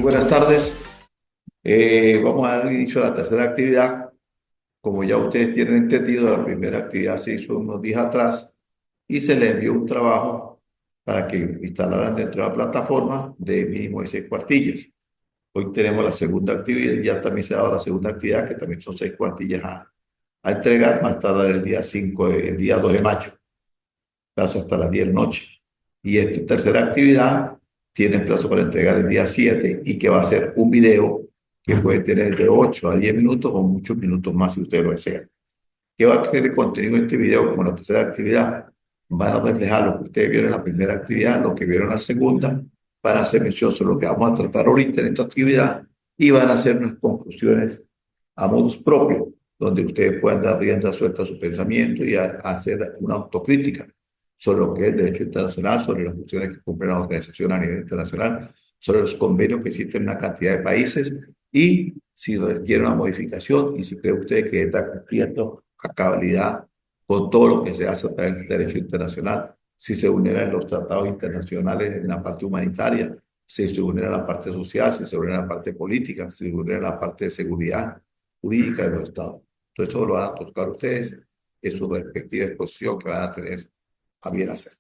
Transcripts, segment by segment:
Buenas tardes. Vamos a dar inicio a la tercera actividad. Como ya ustedes tienen entendido, la primera actividad se hizo unos días atrás y se les envió un trabajo para que instalaran dentro de la plataforma de mínimo de 6 cuartillas. Hoy tenemos la segunda actividad, ya también se ha dado la segunda actividad, que también son 6 cuartillas a entregar, más tarde el día 5, el día 2 de mayo, plazo hasta las 10 de la noche. Y esta tercera actividad tiene plazo para entregar el día 7 y que va a ser un video que puede tener de 8 a 10 minutos o muchos minutos más si ustedes lo desean. ¿Qué va a tener el contenido de este video como la tercera actividad? Van a reflejar lo que ustedes vieron en la primera actividad, lo que vieron en la segunda, van a hacer mención sobre lo que vamos a tratar ahorita en esta actividad y van a hacer unas conclusiones a modus propio, donde ustedes puedan dar rienda suelta a su pensamiento y hacer una autocrítica sobre lo que es el derecho internacional, sobre las funciones que cumplen las organizaciones a nivel internacional, sobre los convenios que existen en una cantidad de países y si requiere una modificación y si cree usted que está cumpliendo a cabalidad con todo lo que se hace a través del derecho internacional, si se vulneran los tratados internacionales en la parte humanitaria, si se vulnera la parte social, si se vulnera la parte política, si se vulnera la parte de seguridad jurídica de los estados. Todo eso lo van a tocar ustedes en su respectiva exposición que van a tener a bien hacer.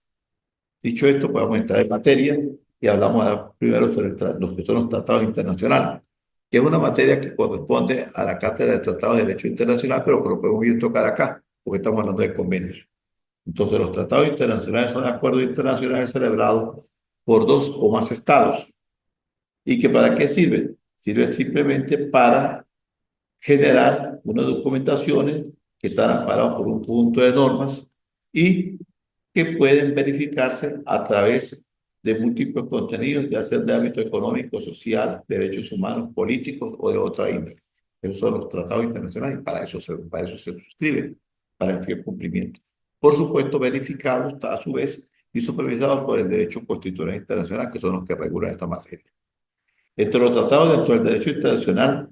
Dicho esto, pues vamos a entrar en materia y hablamos ahora primero sobre los que son los tratados internacionales, que es una materia que corresponde a la Cátedra de Tratados de Derecho Internacional, pero que lo podemos bien tocar acá, porque estamos hablando de convenios. Entonces, los tratados internacionales son acuerdos internacionales celebrados por dos o más estados. ¿Y que para qué sirven? Sirve simplemente para generar unas documentaciones que están amparadas por un conjunto de normas y que pueden verificarse a través de múltiples contenidos, ya sea de ámbito económico, social, derechos humanos, políticos o de otra índole. Esos son los tratados internacionales y para eso se suscriben, para el fiel cumplimiento. Por supuesto, verificados a su vez y supervisados por el derecho constitucional internacional, que son los que regulan esta materia. Entre los tratados dentro del derecho internacional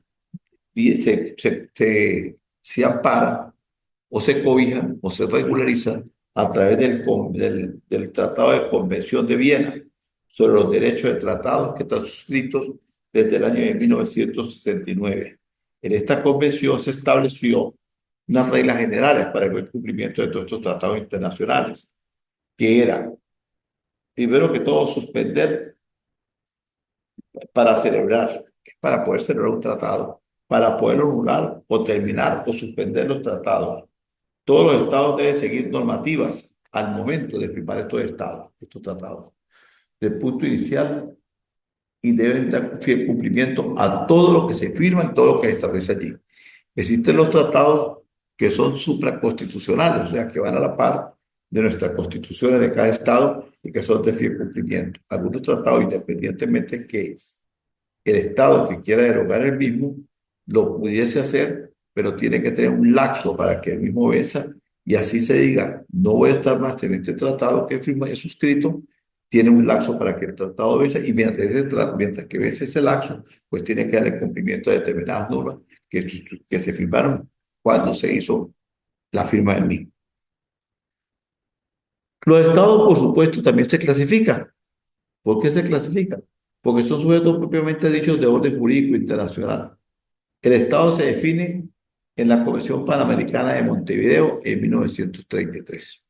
y se ampara o se cobijan o se regularizan a través del Tratado de Convención de Viena sobre los derechos de tratados que están suscritos desde el año de 1969. En esta convención se estableció unas reglas generales para el buen cumplimiento de todos estos tratados internacionales, que era, primero que todo, suspender para celebrar, para poder celebrar un tratado, para poder anular o terminar o suspender los tratados. Todos los estados deben seguir normativas al momento de firmar estos tratados, del punto inicial, y deben dar fiel cumplimiento a todo lo que se firma y todo lo que se establece allí. Existen los tratados que son supraconstitucionales, o sea, que van a la par de nuestras constituciones de cada estado y que son de fiel cumplimiento. Algunos tratados, independientemente que el Estado que quiera derogar el mismo lo pudiese hacer, pero tiene que tener un lapso para que el mismo venza y así se diga, no voy a estar más en este tratado que he suscrito, tiene un lapso para que el tratado venza y mientras que vence ese lapso, pues tiene que darle cumplimiento a determinadas normas que se firmaron cuando se hizo la firma del mismo. Los estados, por supuesto, también se clasifican. ¿Por qué se clasifican? Porque son sujetos propiamente dichos de orden jurídico internacional. El Estado se define en la Convención Panamericana de Montevideo en 1933.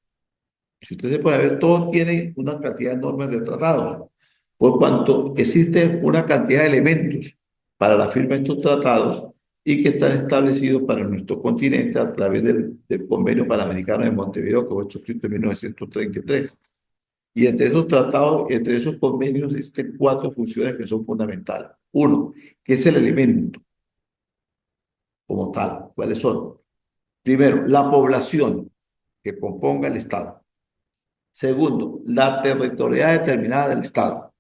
Si usted se puede ver, todo tiene una cantidad de normas de tratados, por cuanto existe una cantidad de elementos para la firma de estos tratados y que están establecidos para nuestro continente a través del Convenio Panamericano de Montevideo, que fue suscrito en 1933. Y entre esos tratados, entre esos convenios, existen cuatro funciones que son fundamentales. Uno, que es el elemento como tal. ¿Cuáles son? Primero, la población que componga el Estado. Segundo, la territorialidad determinada del Estado.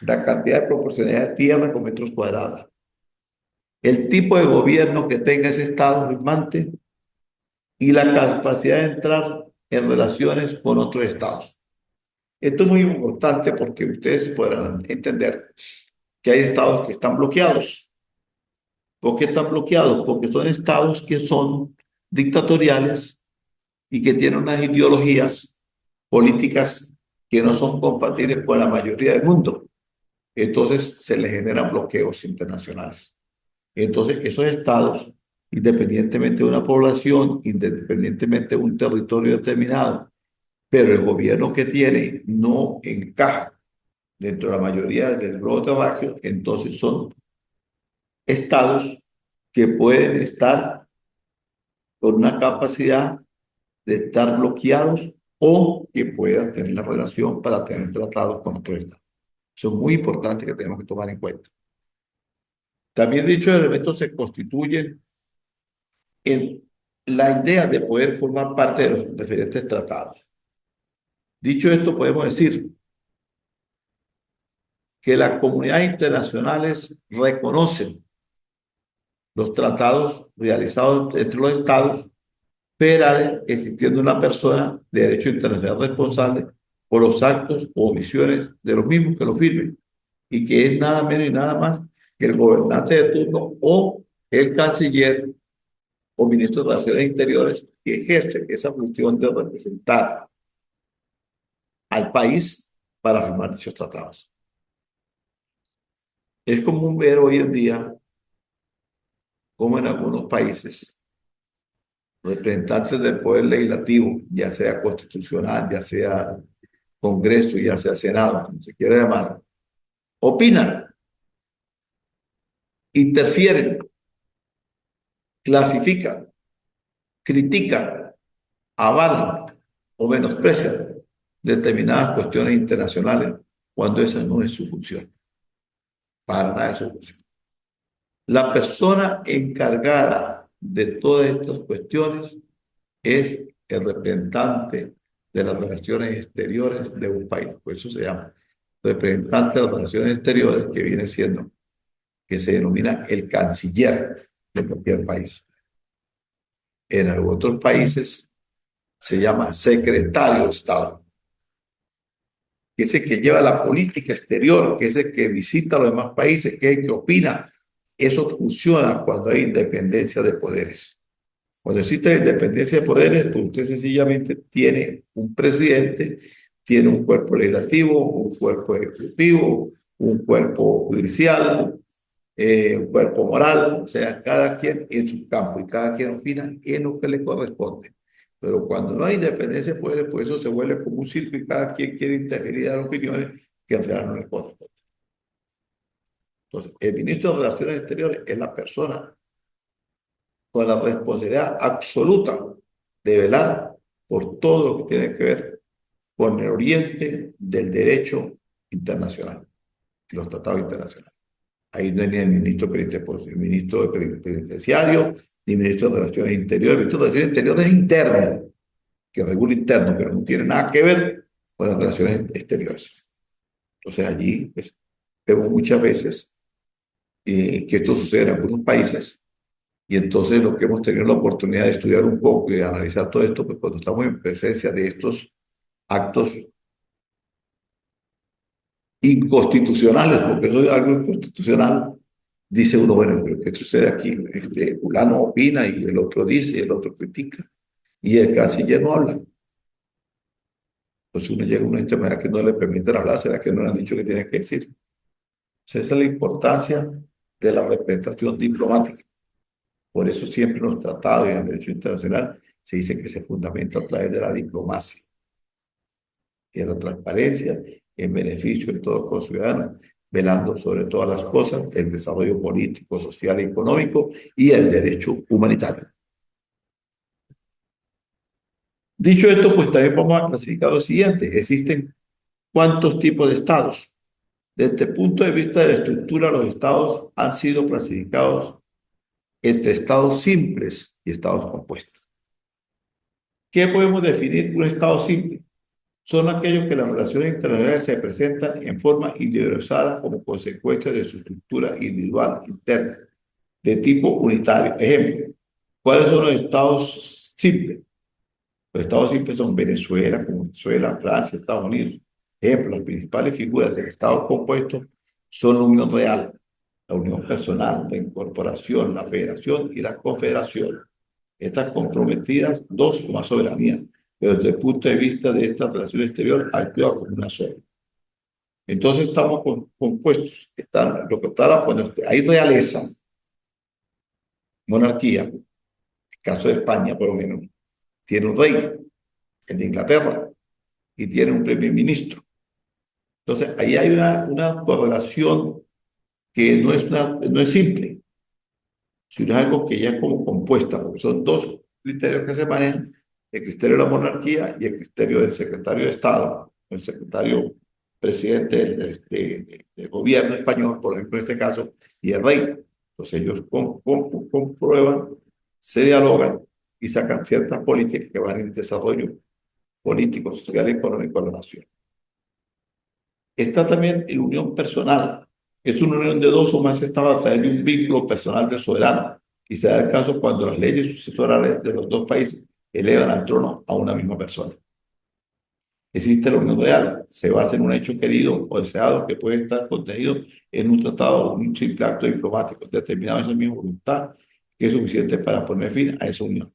La cantidad de proporcionalidad de tierra con metros cuadrados. El tipo de gobierno que tenga ese Estado firmante y la capacidad de entrar en relaciones con otros Estados. Esto es muy importante porque ustedes podrán entender que hay estados que están bloqueados. ¿Por qué están bloqueados? Porque son estados que son dictatoriales y que tienen unas ideologías políticas que no son compatibles con la mayoría del mundo. entonces se le generan bloqueos internacionales. Entonces, esos estados, independientemente de una población, independientemente de un territorio determinado, pero el gobierno que tiene no encaja dentro de la mayoría del globo terráqueo, entonces son estados que pueden estar con una capacidad de estar bloqueados o que puedan tener la relación para tener tratados con otros estados. Eso es muy importante que tenemos que tomar en cuenta. También dichos elementos se constituyen en la idea de poder formar parte de los diferentes tratados. Dicho esto, podemos decir que las comunidades internacionales reconocen los tratados realizados entre los estados federales, existiendo una persona de derecho internacional responsable por los actos o omisiones de los mismos que los firmen, y que es nada menos y nada más que el gobernante de turno o el canciller o ministro de Relaciones Interiores que ejerce esa función de representar al país para firmar dichos tratados. Es común ver hoy en día como en algunos países representantes del poder legislativo, ya sea constitucional, ya sea Congreso, ya sea Senado, como se quiera llamar, opinan, interfieren, clasifican, critican, avalan o menosprecian determinadas cuestiones internacionales cuando esa no es su función, para nada es su función. La persona encargada de todas estas cuestiones es el representante de las relaciones exteriores de un país. Por eso se llama representante de las relaciones exteriores, que viene siendo, que se denomina el canciller de cualquier país. En otros países se llama secretario de Estado, que es el que lleva la política exterior, que es el que visita a los demás países, que es el que opina. Eso funciona cuando hay independencia de poderes. Cuando existe independencia de poderes, pues usted sencillamente tiene un presidente, tiene un cuerpo legislativo, un cuerpo ejecutivo, un cuerpo judicial, un cuerpo moral, o sea, cada quien en su campo y cada quien opina en lo que le corresponde. Pero cuando no hay independencia de poderes, pues eso se vuelve como un circo y cada quien quiere interferir y dar opiniones que en realidad no le corresponden. Entonces, el ministro de Relaciones Exteriores es la persona con la responsabilidad absoluta de velar por todo lo que tiene que ver con el oriente del derecho internacional y los tratados internacionales. Ahí no hay ni el ministro, el ministro penitenciario, ni el ministro de Relaciones Interiores. El ministro de Relaciones Interiores es interno, que regula interno, pero no tiene nada que ver con las relaciones exteriores. Entonces allí pues, vemos muchas veces que esto sucede en algunos países. Y entonces lo que hemos tenido la oportunidad de estudiar un poco y de analizar todo esto, pues cuando estamos en presencia de estos actos inconstitucionales, porque eso es algo inconstitucional, dice uno, bueno, pero ¿qué sucede aquí? Fulano opina y el otro dice y el otro critica. Y el canciller no habla. Entonces uno llega a una enfermedad que no le permiten hablar, será que no le han dicho que tiene que decir. Entonces esa es la importancia de la representación diplomática. Por eso siempre en los tratados y en el derecho internacional se dice que se fundamenta a través de la diplomacia y de la transparencia en beneficio de todos los ciudadanos, velando sobre todas las cosas el desarrollo político, social y económico y el derecho humanitario. Dicho esto, pues también vamos a clasificar lo siguiente. Existen cuántos tipos de estados. Desde el punto de vista de la estructura, los estados han sido clasificados entre estados simples y estados compuestos. ¿Qué podemos definir un estado simple? Son aquellos que las relaciones internacionales se presentan en forma individualizada como consecuencia de su estructura individual interna, de tipo unitario. Ejemplo, ¿cuáles son los estados simples? Los estados simples son Venezuela, como Venezuela, Francia, Estados Unidos. Ejemplo, las principales figuras del estado compuesto son la unión real, la unión personal, la incorporación, la federación y la confederación. Estas comprometidas, dos con más soberanía, pero desde el punto de vista de esta relación exterior, actúa como una sola. Entonces estamos compuestos. Lo que está, cuando hay realeza, monarquía, en el caso de España por lo menos, tiene un rey, el de Inglaterra, y tiene un primer ministro. Entonces ahí hay una correlación que no es simple, sino es algo que ya es como compuesta, porque son dos criterios que se manejan, el criterio de la monarquía y el criterio del secretario de Estado, el secretario presidente del gobierno español, por ejemplo, en este caso, y el rey. Entonces ellos comprueban, se dialogan y sacan ciertas políticas que van en desarrollo político, social y económico de la nación. Está también la unión personal, que es una unión de dos o más estados a través de un vínculo personal del soberano, y se da el caso cuando las leyes sucesorales de los dos países elevan al trono a una misma persona. Existe la unión real, se basa en un hecho querido o deseado que puede estar contenido en un tratado o un simple acto diplomático, determinado en esa misma voluntad, que es suficiente para poner fin a esa unión.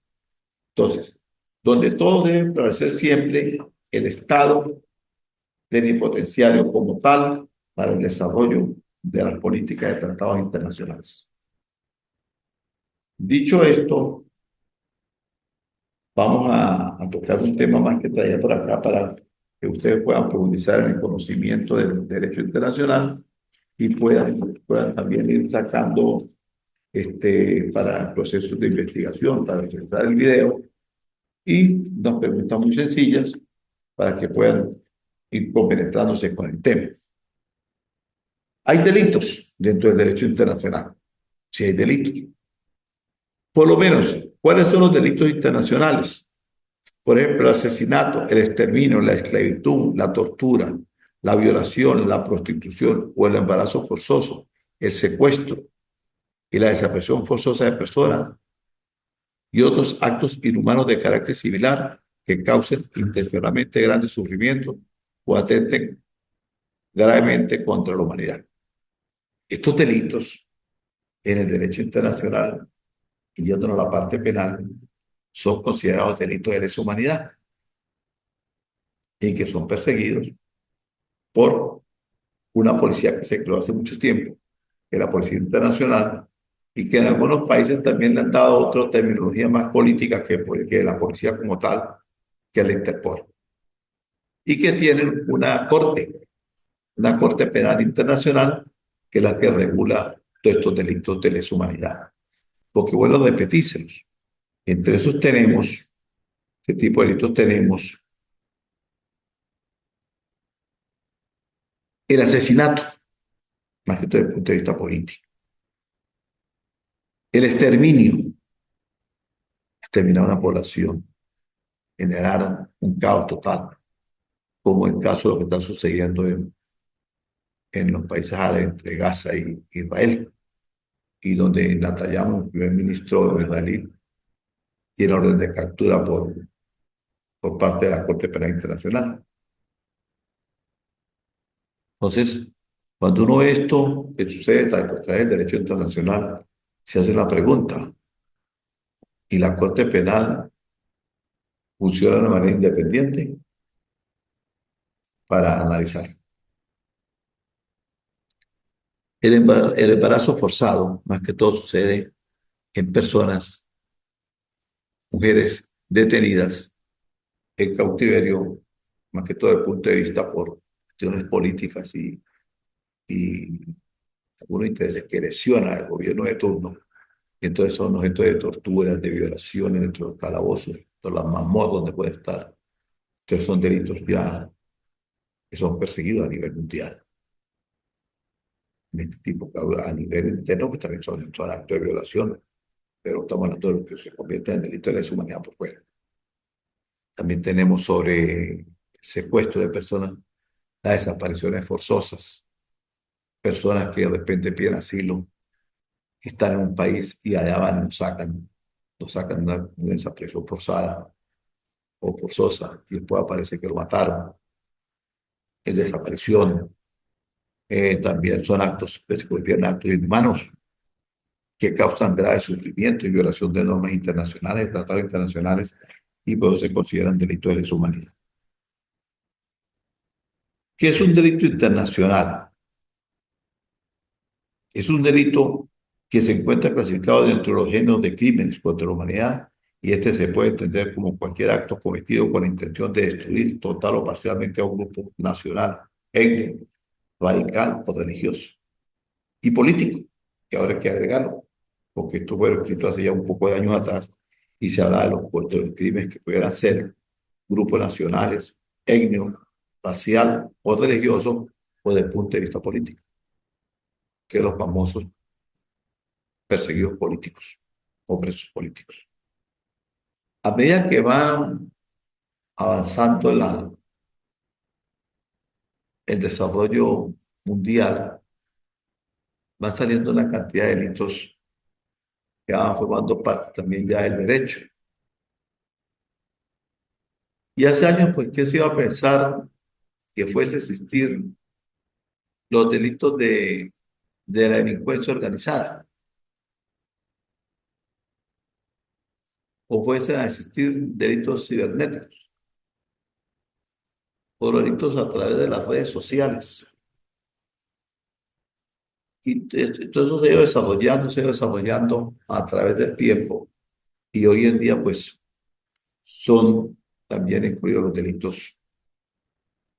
Entonces, donde todo debe prevalecer siempre el Estado plenipotenciario como tal para el desarrollo de las políticas de tratados internacionales. Dicho esto, vamos a tocar un tema más que traía por acá para que ustedes puedan profundizar en el conocimiento del derecho internacional y puedan también ir sacando para procesos de investigación, para realizar el video y unas preguntas muy sencillas para que puedan ir compenetrándose con el tema. Hay delitos dentro del derecho internacional. Si hay delitos. Por lo menos, ¿cuáles son los delitos internacionales? Por ejemplo, el asesinato, el exterminio, la esclavitud, la tortura, la violación, la prostitución o el embarazo forzoso, el secuestro y la desaparición forzosa de personas y otros actos inhumanos de carácter similar que causen intencionalmente grandes sufrimientos o atenten gravemente contra la humanidad. Estos delitos en el derecho internacional y yéndonos a la parte penal, son considerados delitos de lesa humanidad y que son perseguidos por una policía que se creó hace mucho tiempo, que es la Policía Internacional, y que en algunos países también le han dado otra terminología más política que la policía como tal, que es la Interpol, y que tienen una corte penal internacional, que es la que regula todos estos delitos de lesa humanidad. Porque vuelvo a repetírselos, entre esos tenemos, este tipo de delitos tenemos el asesinato, más que todo desde el punto de vista político. El exterminio, exterminar una población, generar un caos total, como el caso de lo que está sucediendo en los países árabes entre Gaza y Israel, y donde Netanyahu, el primer ministro israelí, tiene orden de captura por parte de la Corte Penal Internacional. Entonces, cuando uno ve esto que sucede a través del derecho internacional, se hace una pregunta, ¿y la Corte Penal funciona de manera independiente para analizar? El embarazo forzado, más que todo, sucede en personas, mujeres detenidas en cautiverio, más que todo desde el punto de vista por cuestiones políticas y algunos intereses que lesionan al gobierno de turno. Y entonces son objetos de torturas, de violaciones dentro de los calabozos, todas las mazmorras donde puede estar. Entonces son delitos ya que son perseguidos a nivel mundial. En este tipo, a nivel interno, pues también son actos de violación, pero estamos hablando de lo que se convierte en delito de lesa humanidad por fuera. También tenemos sobre secuestro de personas, las desapariciones forzosas, personas que de repente piden asilo, están en un país y allá van y nos sacan de una desaparición forzada o forzosa y después aparece que lo mataron, es desaparición. También son actos que se convierten en actos inhumanos que causan grave sufrimiento y violación de normas internacionales, de tratados internacionales y por eso se consideran delitos de lesa humanidad. ¿Qué es un delito internacional? Es un delito que se encuentra clasificado dentro de los géneros de crímenes contra la humanidad y este se puede entender como cualquier acto cometido con la intención de destruir total o parcialmente a un grupo nacional, étnico, radical o religioso y político, que ahora hay que agregarlo, porque esto fue escrito hace ya un poco de años atrás y se habla de los crímenes que pudieran ser grupos nacionales, étnicos, racial o religioso o desde el punto de vista político, que los famosos perseguidos políticos o presos políticos. A medida que va avanzando el desarrollo mundial, va saliendo una cantidad de delitos que van formando parte también ya del derecho. Y hace años, pues, ¿qué se iba a pensar que fuese a existir los delitos de la delincuencia organizada? O fuesen a existir delitos cibernéticos o delitos a través de las redes sociales. Y todo eso se ha ido desarrollando a través del tiempo. Y hoy en día, pues, son también incluidos los delitos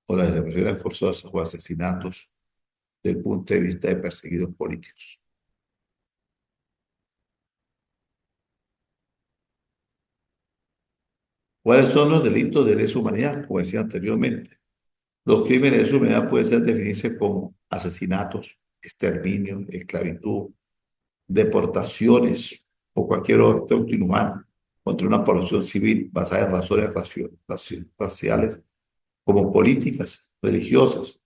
o las desapariciones forzosas o asesinatos del punto de vista de perseguidos políticos. ¿Cuáles son los delitos de lesa humanidad? Como decía anteriormente, los crímenes de lesa humanidad pueden ser definirse como asesinatos, exterminio, esclavitud, deportaciones o cualquier otro acto inhumano contra una población civil basada en razones raciales como políticas, religiosas,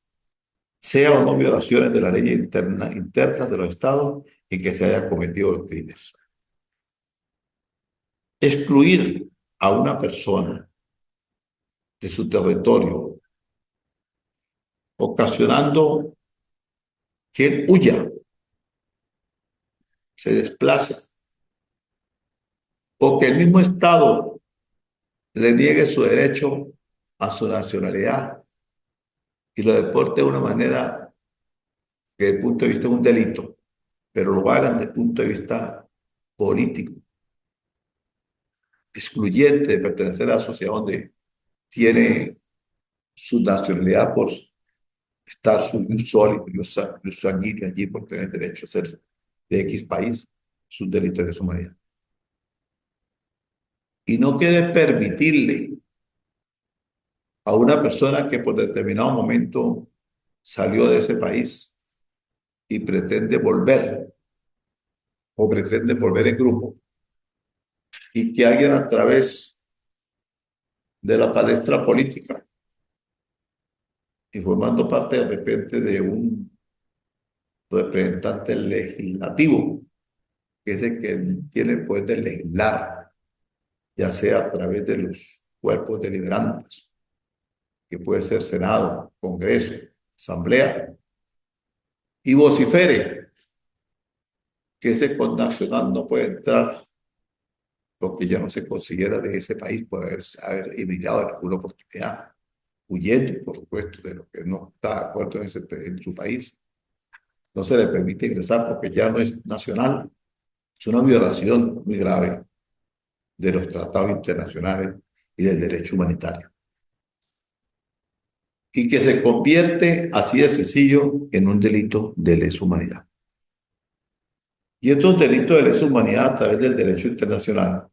sea o no violaciones de la ley internas de los estados en que se haya cometido los crímenes. Excluir a una persona de su territorio, ocasionando que él huya, se desplace, o que el mismo Estado le niegue su derecho a su nacionalidad y lo deporte de una manera que desde el punto de vista es un delito, pero lo hagan desde el punto de vista político, excluyente de pertenecer a la sociedad donde tiene su nacionalidad por estar su jus soli, jus sanguíneo allí, por tener derecho a ser de X país, sus delitos de humanidad. Y no quiere permitirle a una persona que por determinado momento salió de ese país y pretende volver o pretende volver en grupo y que alguien a través de la palestra política y formando parte de repente de un representante legislativo, que es el que tiene el poder de legislar, ya sea a través de los cuerpos deliberantes, que puede ser Senado, Congreso, Asamblea, y vocifere que ese connacional no puede entrar porque ya no se considera de ese país por haber emigrado en alguna oportunidad, huyendo, por supuesto, de lo que no está de acuerdo en su país. No se le permite ingresar porque ya no es nacional. Es una violación muy grave de los tratados internacionales y del derecho humanitario. Y que se convierte, así de sencillo, en un delito de lesa humanidad. Y estos delitos de lesa humanidad a través del derecho internacional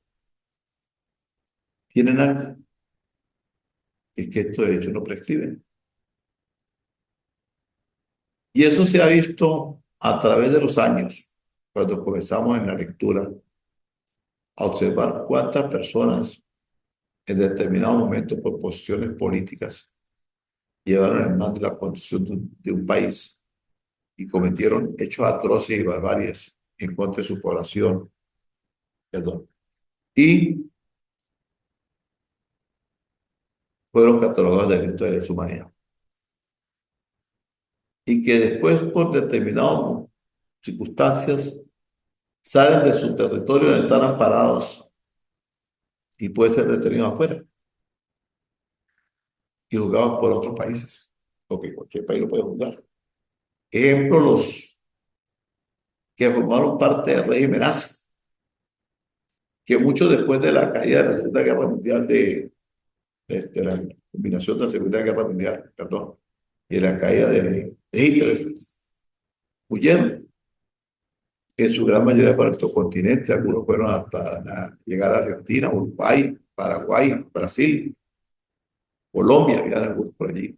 tienen algo, es que estos derechos no prescriben. Y eso se ha visto a través de los años, cuando comenzamos en la lectura, a observar cuántas personas en determinado momento por posiciones políticas llevaron el mando de la constitución de un país y cometieron hechos atroces y barbaries en contra de su población, perdón, y fueron catalogados de delitos de lesa humanidad. Y que después, por determinadas circunstancias, salen de su territorio donde están amparados y pueden ser detenidos afuera y juzgados por otros países. o que cualquier país lo puede juzgar. Ejemplo, los que formaron parte del régimen nazi, que muchos después de la caída de la Segunda Guerra Mundial, de la combinación de la Segunda Guerra Mundial, perdón, y la caída de Hitler, huyeron, en su gran mayoría para nuestro continente, algunos fueron hasta llegar a Argentina, Uruguay, Paraguay, Brasil, Colombia, habían algunos por allí.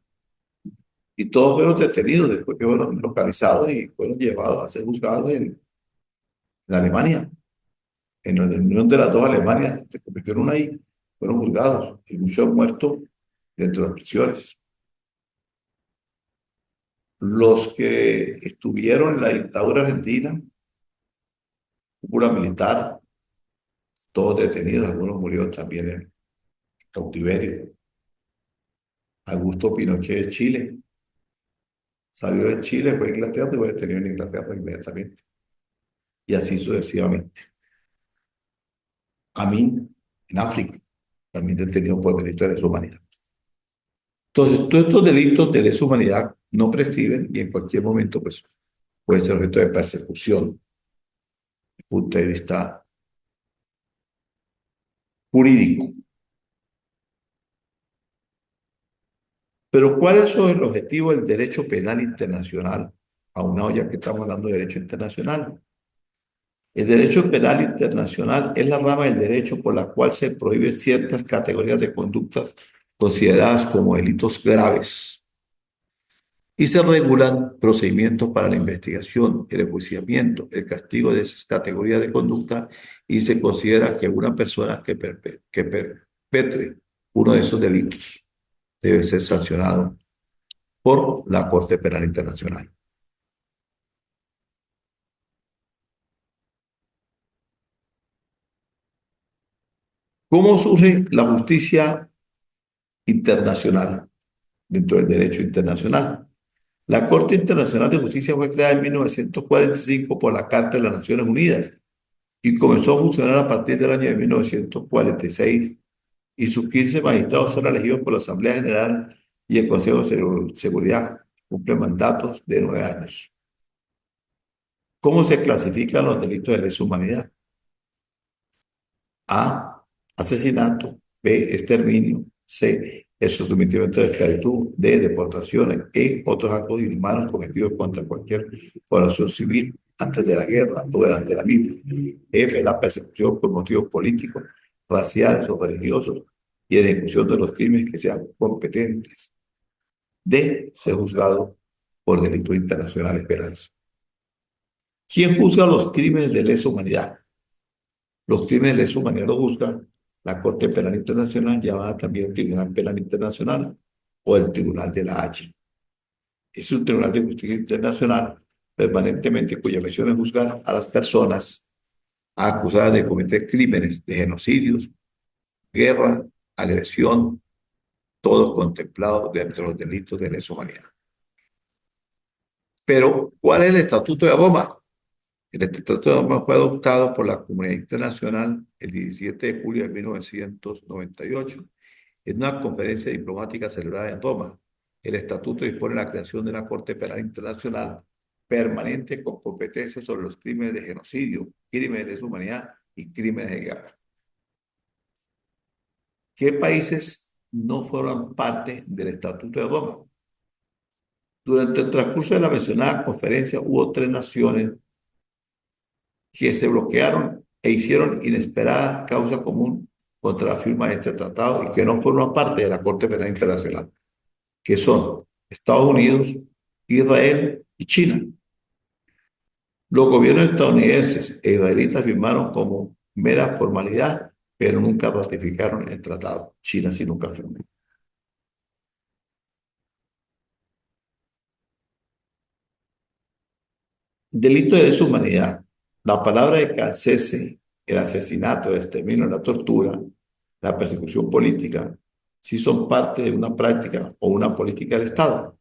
Y todos fueron detenidos después que fueron localizados y fueron llevados a ser juzgados en Alemania, en la unión de las dos Alemanias, se convirtieron ahí, fueron juzgados y muchos han muerto dentro de las prisiones. Los que estuvieron en la dictadura argentina, cúpula militar, todos detenidos, algunos murieron también en cautiverio. Augusto Pinochet de Chile, salió de Chile, fue a Inglaterra y fue detenido en Inglaterra inmediatamente. Y así sucesivamente. Amin, en África, también detenido por delitos de lesa humanidad. Entonces, todos estos delitos de lesa humanidad no prescriben y en cualquier momento pues, puede ser objeto de persecución desde el punto de vista jurídico. Pero ¿cuál es el objetivo del derecho penal internacional? Aunado ya que estamos hablando de derecho internacional. El derecho penal internacional es la rama del derecho por la cual se prohíben ciertas categorías de conductas consideradas como delitos graves y se regulan procedimientos para la investigación, el enjuiciamiento, el castigo de esas categorías de conducta y se considera que una persona que perpetre uno de esos delitos debe ser sancionado por la Corte Penal Internacional. ¿Cómo surge la justicia internacional dentro del derecho internacional? La Corte Internacional de Justicia fue creada en 1945 por la Carta de las Naciones Unidas y comenzó a funcionar a partir del año de 1946 y sus 15 magistrados son elegidos por la Asamblea General y el Consejo de Seguridad. Cumple mandatos de 9 años. ¿Cómo se clasifican los delitos de lesa humanidad? A, asesinato; B, exterminio; C, el sometimiento de esclavitud; D, deportaciones; E, otros actos inhumanos cometidos contra cualquier población civil antes de la guerra o durante la misma; F, la persecución por motivos políticos, raciales o religiosos y la ejecución de los crímenes que sean competentes; D, ser juzgado por delitos internacionales penales. ¿Quién juzga los crímenes de lesa humanidad? Los crímenes de lesa humanidad los juzga la Corte Penal Internacional, llamada también Tribunal Penal Internacional o el Tribunal de la Haya. Es un tribunal de justicia internacional permanentemente cuya misión es juzgar a las personas acusadas de cometer crímenes de genocidios, guerra, agresión, todos contemplados dentro de los delitos de lesa humanidad. Pero, ¿cuál es el Estatuto de Roma? El Estatuto de Roma fue adoptado por la comunidad internacional el 17 de julio de 1998 en una conferencia diplomática celebrada en Roma. El estatuto dispone la creación de una Corte Penal Internacional permanente con competencias sobre los crímenes de genocidio, crímenes de lesa humanidad y crímenes de guerra. ¿Qué países no fueron parte del Estatuto de Roma? Durante el transcurso de la mencionada conferencia hubo 3 naciones que se bloquearon e hicieron inesperada causa común contra la firma de este tratado y que no forman parte de la Corte Penal Internacional, que son Estados Unidos, Israel y China. Los gobiernos estadounidenses e israelitas firmaron como mera formalidad, pero nunca ratificaron el tratado. China sí nunca firmó. Delito de deshumanidad. La palabra de cese, el asesinato, el exterminio, la tortura, la persecución política, sí son parte de una práctica o una política del Estado.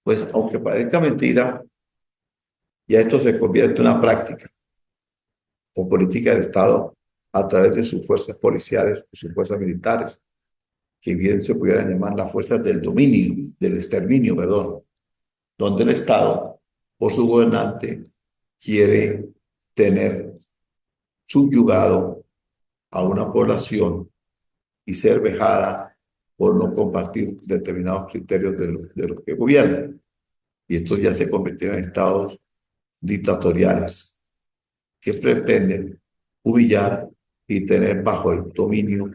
Pues aunque parezca mentira, ya esto se convierte en una práctica o política del Estado a través de sus fuerzas policiales o sus fuerzas militares. que bien se pudieran llamar las fuerzas del dominio, del exterminio, perdón, donde el Estado, por su gobernante, quiere tener subyugado a una población y ser vejada por no compartir determinados criterios de los que gobiernan. Y estos ya se convirtieron en estados dictatoriales que pretenden humillar y tener bajo el dominio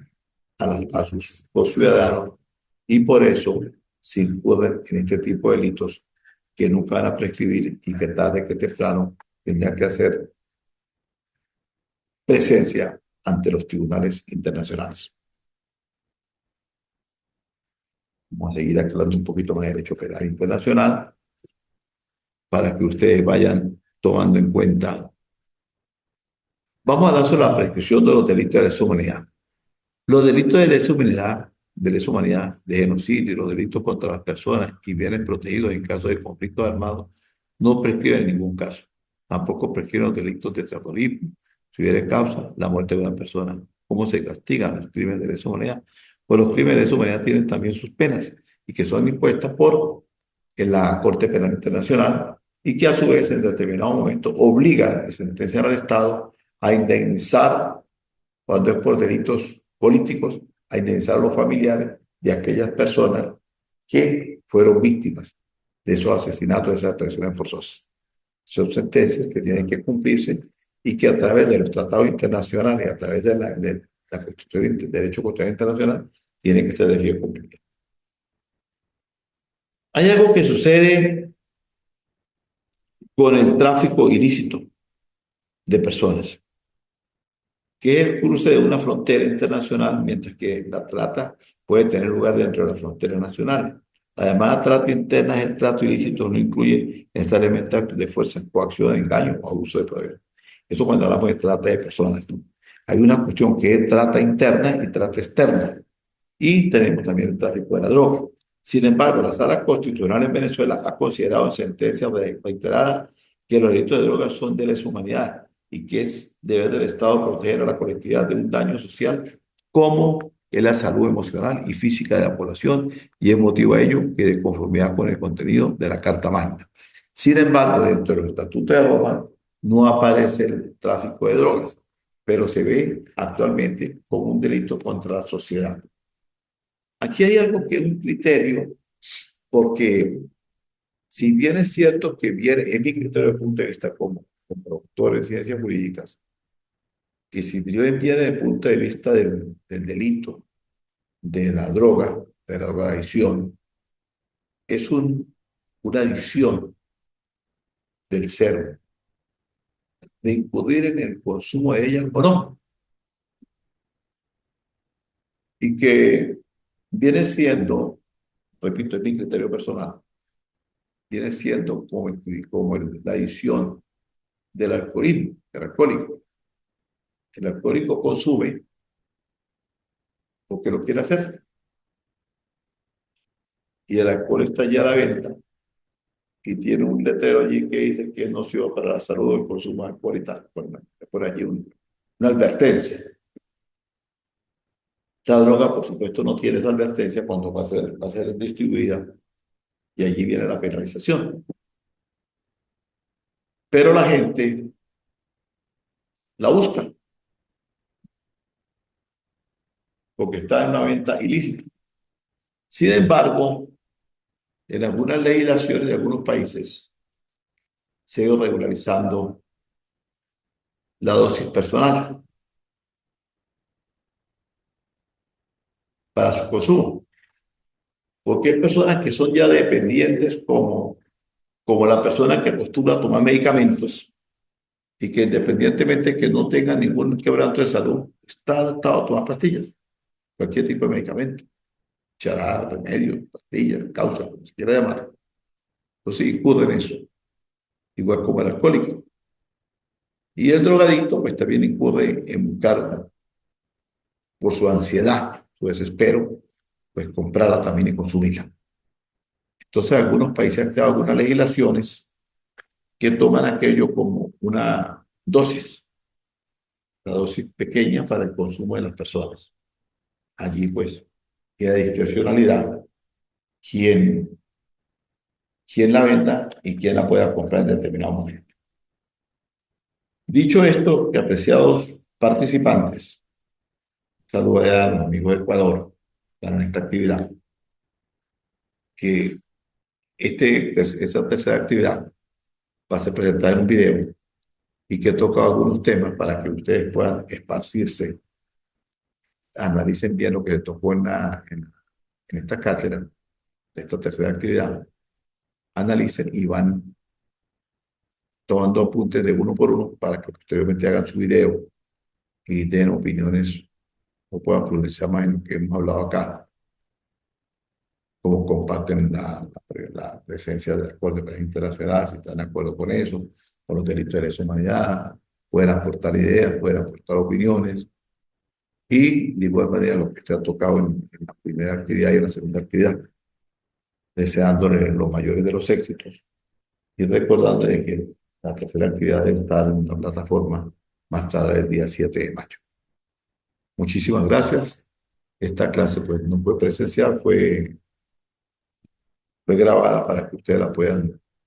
a sus ciudadanos, y por eso se incurren en este tipo de delitos que nunca van a prescribir y que tarde que temprano tendrán que hacer presencia ante los tribunales internacionales. Vamos a seguir aclarando un poquito más el derecho penal internacional para que ustedes vayan tomando en cuenta. Vamos a hablar sobre la prescripción de los delitos de lesa humanidad. Los delitos de lesa humanidad, de genocidio y los delitos contra las personas y bienes protegidos en caso de conflictos armados no prescriben en ningún caso. Tampoco prescriben los delitos de terrorismo, si hubiera causa la muerte de una persona. ¿Cómo se castigan los crímenes de lesa humanidad? Pues los crímenes de lesa humanidad tienen también sus penas y que son impuestas por la Corte Penal Internacional y que a su vez en determinado momento obligan y sentencian al Estado a indemnizar cuando es por delitos políticos, a indemnizar a los familiares de aquellas personas que fueron víctimas de esos asesinatos, de esas desapariciones forzosas. Son sentencias que tienen que cumplirse y que a través de los tratados internacionales, a través de la Constitución, del derecho constitucional internacional, tienen que ser de fiel cumplimiento. Hay algo que sucede con el tráfico ilícito de personas, que es el cruce de una frontera internacional, mientras que la trata puede tener lugar dentro de las fronteras nacionales. Además, la trata interna es el trato ilícito, no incluye necesariamente actos de fuerza, coacción, engaño o abuso de poder. Eso cuando hablamos de trata de personas, ¿no? Hay una cuestión que es trata interna y trata externa. Y tenemos también el tráfico de la droga. Sin embargo, la Sala Constitucional en Venezuela ha considerado en sentencias reiteradas que los delitos de drogas son de lesa humanidad y que es deber del Estado proteger a la colectividad de un daño social como es la salud emocional y física de la población, y es motivo a ello que de conformidad con el contenido de la Carta Magna. Sin embargo, dentro de los estatutos de Roma no aparece el tráfico de drogas, pero se ve actualmente como un delito contra la sociedad. Aquí hay algo que es un criterio, porque si bien es cierto que viene, es mi criterio desde el punto de vista como doctor en ciencias jurídicas, que si bien viene desde el punto de vista del delito, de la drogadicción, es una adicción del ser, de incurrir en el consumo de ella o no, y que viene siendo, repito, es mi criterio personal, viene siendo la adicción del alcoholismo, del alcohólico. El alcohólico consume porque lo quiere hacer y el alcohol está ya a la venta y tiene un letrero allí que dice que es nocivo para la salud el consumo de alcohol y tal. Por allí una advertencia. La droga, por supuesto, no tiene esa advertencia cuando va a ser distribuida y allí viene la penalización. Pero la gente la busca porque está en una venta ilícita. Sin embargo, en algunas legislaciones de algunos países se ha ido regularizando la dosis personal para su consumo. Porque hay personas que son ya dependientes como la persona que acostumbra a tomar medicamentos y que independientemente de que no tenga ningún quebranto de salud, está adaptado a tomar pastillas, cualquier tipo de medicamento, charada, remedio, pastillas, causa, como se quiera llamar. Entonces incurre en eso, igual como el alcohólico. Y el drogadicto pues también incurre en buscar por su ansiedad, su desespero, pues comprarla también y consumirla. Entonces algunos países han creado algunas legislaciones que toman aquello como una dosis pequeña para el consumo de las personas. Allí, pues, y de discrecionalidad quién, quién la venda y quién la pueda comprar en determinado momento. Dicho esto, que apreciados participantes, saludo a los amigos de Ecuador que están en esta actividad, que esa tercera actividad va a ser presentada en un video y que toca algunos temas para que ustedes puedan esparcirse, analicen bien lo que se tocó en esta cátedra, de esta tercera actividad, analicen y van tomando apuntes de uno por uno para que posteriormente hagan su video y den opiniones o puedan profundizar más en lo que hemos hablado acá, cómo comparten la presencia de acuerdos internacionales, si están de acuerdo con eso, con los delitos de lesa humanidad, pueden aportar ideas, pueden aportar opiniones y de igual manera lo que se ha tocado en la primera actividad y en la segunda actividad, deseándole los mayores de los éxitos y recordando de que la tercera actividad debe estar en la plataforma más tarde el día 7 de mayo. Muchísimas gracias. Esta clase pues no fue presencial, fue grabada para que ustedes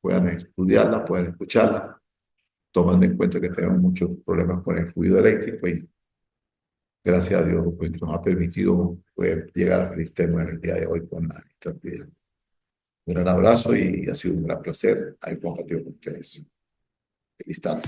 puedan estudiarla, puedan escucharla, tomando en cuenta que tenemos muchos problemas con el fluido eléctrico y gracias a Dios pues, nos ha permitido poder llegar a feliz término en el día de hoy con esta actividad. Un gran abrazo y ha sido un gran placer haber compartido con ustedes. Feliz tarde.